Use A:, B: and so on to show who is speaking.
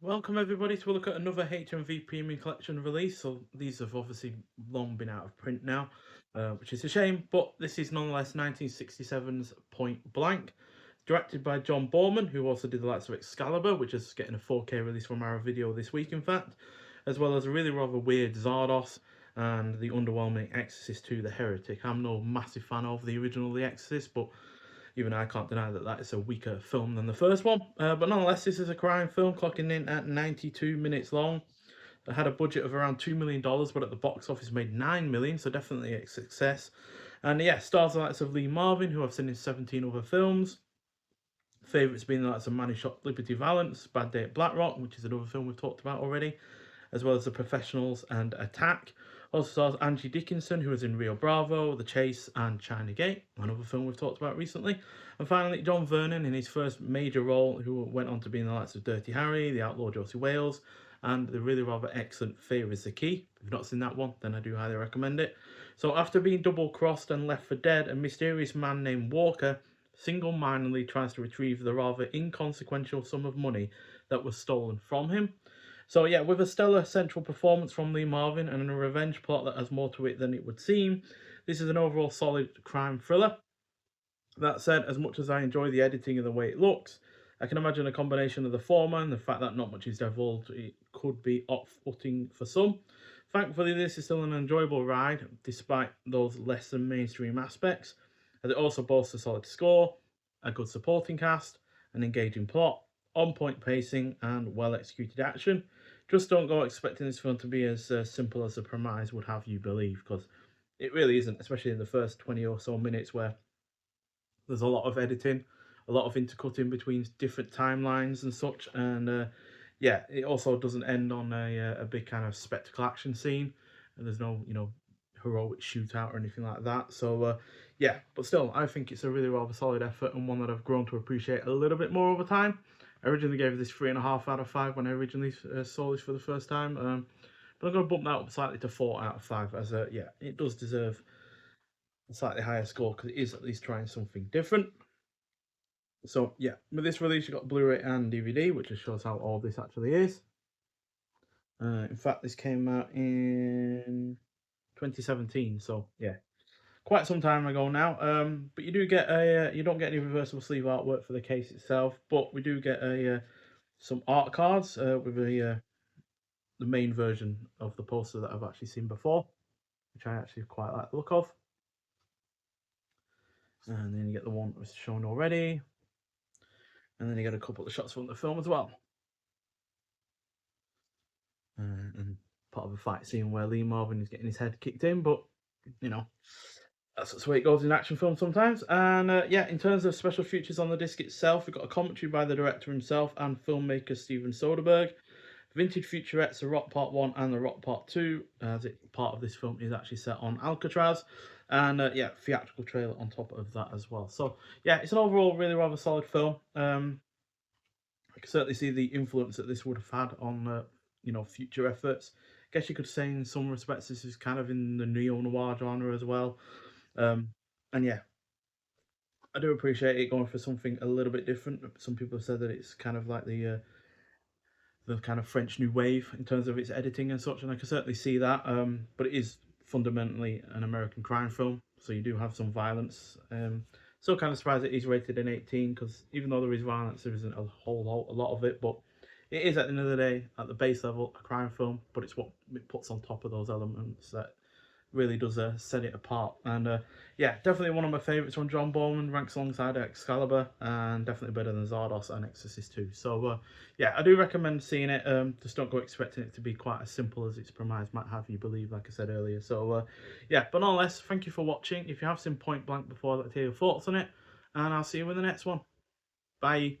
A: Welcome everybody to a look at another HMV Premium Collection release. So these have obviously long been out of print now, which is a shame, but this is nonetheless 1967's Point Blank, directed by John Borman, who also did the likes of Excalibur, which is getting a 4K release from our video this week in fact, as well as a really rather weird Zardos and the underwhelming Exorcist 2 The Heretic. I'm no massive fan of the original The Exorcist, but even I can't deny that that is a weaker film than the first one. But nonetheless, this is a crime film clocking in at 92 minutes long. It had a budget of around $2 million, but at the box office made $9 million, so definitely a success. And yeah, stars the likes of Lee Marvin, who I've seen in 17 other films. Favourites being the likes of Man Who Shot Liberty Valance, Bad Day at Black Rock, which is another film we've talked about already, as well as The Professionals and Attack. Also stars Angie Dickinson, who was in Rio Bravo, The Chase, and China Gate, another film we've talked about recently. And finally, John Vernon in his first major role, who went on to be in the likes of Dirty Harry, The Outlaw Josie Wales, and the really rather excellent Fear is the Key. If you've not seen that one, then I do highly recommend it. So after being double-crossed and left for dead, a mysterious man named Walker single-mindedly tries to retrieve the rather inconsequential sum of money that was stolen from him. So yeah, with a stellar central performance from Lee Marvin and a revenge plot that has more to it than it would seem, this is an overall solid crime thriller. That said, as much as I enjoy the editing and the way it looks, I can imagine a combination of the former and the fact that not much is divulged, it could be off-putting for some. Thankfully, this is still an enjoyable ride, despite those less than mainstream aspects, as it also boasts a solid score, a good supporting cast, an engaging plot, on-point pacing, and well-executed action. Just don't go expecting this film to be as simple as the premise would have you believe, because it really isn't, especially in the first 20 or so minutes where there's a lot of editing, a lot of intercutting between different timelines and such, and yeah, it also doesn't end on a big kind of spectacle action scene, and there's no heroic shootout or anything like that. So yeah, but still, I think it's a really rather solid effort and one that I've grown to appreciate a little bit more over time. I originally gave this 3.5 out of 5 when I originally saw this for the first time, but I'm going to bump that up slightly to 4 out of 5, as yeah, it does deserve a slightly higher score because it is at least trying something different. So yeah, with this release you got Blu-ray and DVD, which just shows how old this actually is. In fact, this came out in 2017, so yeah, quite some time ago now. But you do get a you don't get any reversible sleeve artwork for the case itself, but we do get a some art cards with the main version of the poster that I've actually seen before, which I actually quite like the look of. And then you get the one that was shown already, and then you get a couple of shots from the film as well. And part of a fight scene where Lee Marvin is getting his head kicked in, but you know, that's the way it goes in action films sometimes. And yeah, in terms of special features on the disc itself, we've got a commentary by the director himself and filmmaker Steven Soderbergh, vintage featurettes, The Rock Part 1 and The Rock Part 2, as part of this film is actually set on Alcatraz, and yeah, theatrical trailer on top of that as well. So yeah, it's an overall really rather solid film. I can certainly see the influence that this would have had on future efforts. I guess you could say in some respects this is kind of in the neo-noir genre as well. And yeah, I do appreciate it going for something a little bit different. Some people have said that it's kind of like the kind of French New Wave in terms of its editing and such, and I can certainly see that. But it is fundamentally an American crime film, so you do have some violence. So kind of surprised it is rated an 18, because even though there is violence, there isn't a lot of it. But it is, at the end of the day, at the base level, a crime film. But it's what it puts on top of those elements that really does set it apart. And yeah, definitely one of my favourites from John Bowman, ranks alongside Excalibur, and definitely better than Zardos and Exorcist 2. So yeah, I do recommend seeing it. Just don't go expecting it to be quite as simple as its premise might have you believe, like I said earlier. So yeah, but nonetheless, thank you for watching. If you have seen Point Blank before, I'd like to hear your thoughts on it, and I'll see you in the next one. Bye.